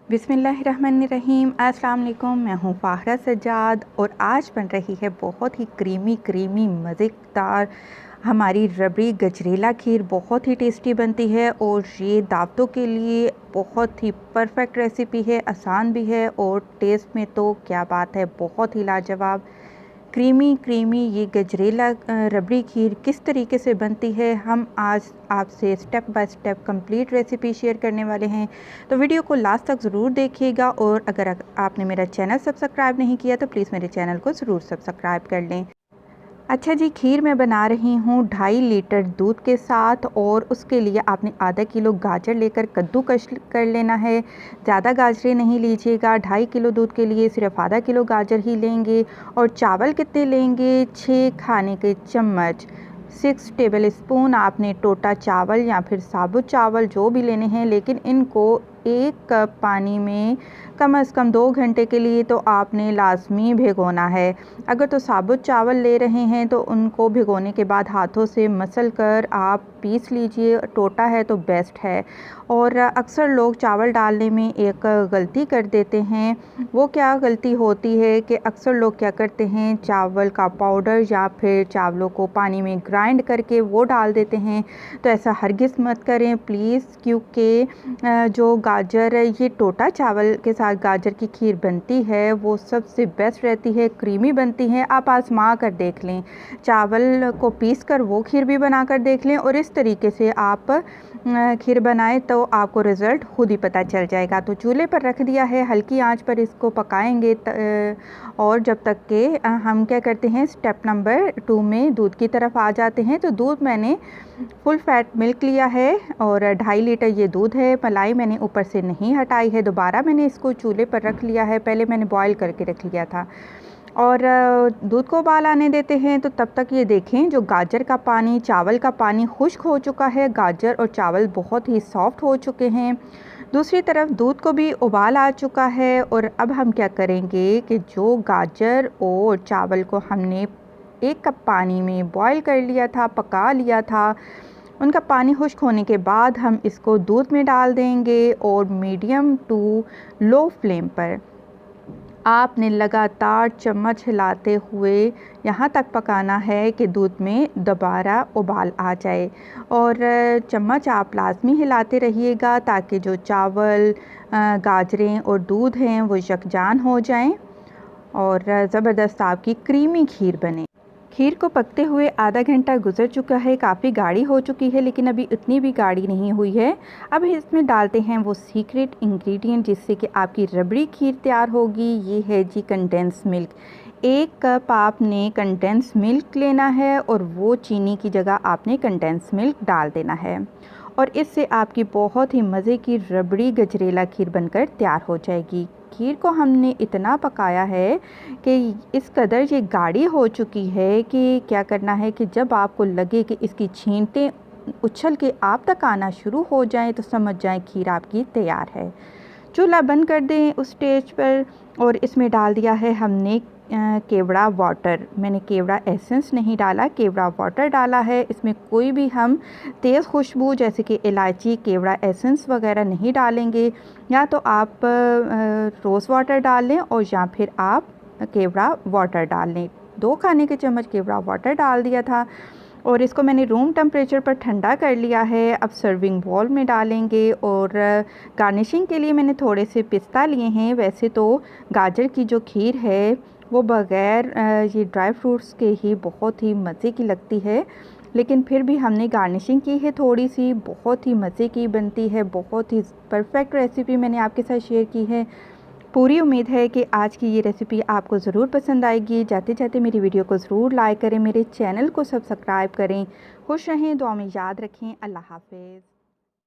बिस्मिल्लाहिर्रहमानिर्रहीम। अस्सलाम वालेकुम। मैं हूँ फ़ाखरा सज्जाद और आज बन रही है बहुत ही क्रीमी मज़ेदार हमारी रबड़ी गजरेला खीर। बहुत ही टेस्टी बनती है और ये दावतों के लिए बहुत ही परफेक्ट रेसिपी है, आसान भी है और टेस्ट में तो क्या बात है, बहुत ही लाजवाब। क्रीमी ये गजरेला रबड़ी खीर किस तरीके से बनती है, हम आज आपसे step by step complete recipe share करने वाले हैं। तो वीडियो को लास्ट तक ज़रूर देखिएगा और अगर आपने मेरा चैनल सब्सक्राइब नहीं किया तो प्लीज़ मेरे चैनल को ज़रूर सब्सक्राइब कर लें। अच्छा जी, खीर मैं बना रही हूँ 2.5 लीटर दूध के साथ और उसके लिए आपने आधा किलो गाजर लेकर कद्दूकस कर लेना है। ज़्यादा गाजरें नहीं लीजिएगा, 2.5 किलो दूध के लिए सिर्फ आधा किलो गाजर ही लेंगे। और चावल कितने लेंगे, 6 खाने के चम्मच, 6 टेबल स्पून आपने टोटा चावल या फिर साबुत चावल जो भी लेने हैं, लेकिन इनको 1 कप पानी में कम से कम 2 घंटे के लिए तो आपने लाजमी भिगोना है। अगर तो साबुत चावल ले रहे हैं तो उनको भिगोने के बाद हाथों से मसल कर आप पीस लीजिए, टोटा है तो बेस्ट है। और अक्सर लोग चावल डालने में एक गलती कर देते हैं। वो क्या गलती होती है कि अक्सर लोग क्या करते हैं, चावल का पाउडर या फिर चावलों को पानी में ग्राइंड करके वो डाल देते हैं। तो ऐसा हरगिज़ मत करें प्लीज़, क्योंकि जो गाजर, ये टोटा चावल के साथ गाजर की खीर बनती है वो सबसे बेस्ट रहती है, क्रीमी बनती है। आप आजमा कर देख लें, चावल को पीस कर वो खीर भी बना कर देख लें और इस तरीके से आप खीर बनाएं तो आपको रिज़ल्ट खुद ही पता चल जाएगा। तो चूल्हे पर रख दिया है, हल्की आंच पर इसको पकाएंगे और जब तक के हम क्या करते हैं, स्टेप नंबर 2 में दूध की तरफ आ जाते हैं। तो दूध मैंने फुल फैट मिल्क लिया है और 2.5 लीटर ये दूध है। मलाई मैंने ऊपर से नहीं हटाई है, दोबारा मैंने इसको चूल्हे पर रख लिया है। पहले मैंने बॉईल करके रख लिया था और दूध को उबाल आने देते हैं। तो तब तक ये देखें, जो गाजर का पानी, चावल का पानी खुश्क हो चुका है, गाजर और चावल बहुत ही सॉफ्ट हो चुके हैं। दूसरी तरफ दूध को भी उबाल आ चुका है और अब हम क्या करेंगे कि जो गाजर और चावल को हमने 1 कप पानी में बॉईल कर लिया था, पका लिया था, उनका पानी खुश्क होने के बाद हम इसको दूध में डाल देंगे और मीडियम टू लो फ्लेम पर आपने लगातार चम्मच हिलाते हुए यहाँ तक पकाना है कि दूध में दोबारा उबाल आ जाए। और चम्मच आप लाजमी हिलाते रहिएगा ताकि जो चावल, गाजरें और दूध हैं वो यकजान हो जाएं और ज़बरदस्त आपकी क्रीमी खीर बने। खीर को पकते हुए आधा घंटा गुजर चुका है, काफ़ी गाढ़ी हो चुकी है, लेकिन अभी इतनी भी गाढ़ी नहीं हुई है। अब इसमें डालते हैं वो सीक्रेट इंग्रेडिएंट जिससे कि आपकी रबड़ी खीर तैयार होगी। ये है जी कंडेंस मिल्क। 1 कप आपने कंडेंस मिल्क लेना है और वो चीनी की जगह आपने कंडेंस मिल्क डाल देना है और इससे आपकी बहुत ही मज़े की रबड़ी गजरेला खीर बनकर तैयार हो जाएगी। खीर को हमने इतना पकाया है कि इस कदर ये गाढ़ी हो चुकी है कि क्या करना है कि जब आपको लगे कि इसकी छींटें उछल के आप तक आना शुरू हो जाएं तो समझ जाएं खीर आपकी तैयार है। चूल्हा बंद कर दें उस स्टेज पर और इसमें डाल दिया है हमने केवड़ा वाटर। मैंने केवड़ा एसेंस नहीं डाला, केवड़ा वाटर डाला है। इसमें कोई भी हम तेज़ खुशबू जैसे कि इलायची, केवड़ा एसेंस वगैरह नहीं डालेंगे। या तो आप रोज़ वाटर डाल लें और या फिर आप केवड़ा वाटर डाल लें। 2 खाने के चम्मच केवड़ा वाटर डाल दिया था और इसको मैंने रूम टेम्परेचर पर ठंडा कर लिया है। अब सर्विंग बाउल में डालेंगे और गार्निशिंग के लिए मैंने थोड़े से पिस्ता लिए हैं। वैसे तो गाजर की जो खीर है वो बग़ैर ये ड्राई फ्रूट्स के ही बहुत ही मज़े की लगती है, लेकिन फिर भी हमने गार्निशिंग की है थोड़ी सी, बहुत ही मज़े की बनती है। बहुत ही परफेक्ट रेसिपी मैंने आपके साथ शेयर की है। पूरी उम्मीद है कि आज की ये रेसिपी आपको ज़रूर पसंद आएगी। जाते जाते मेरी वीडियो को ज़रूर लाइक करें, मेरे चैनल को सब्सक्राइब करें। खुश रहें, दुआ में याद रखें। अल्लाह हाफ़िज़।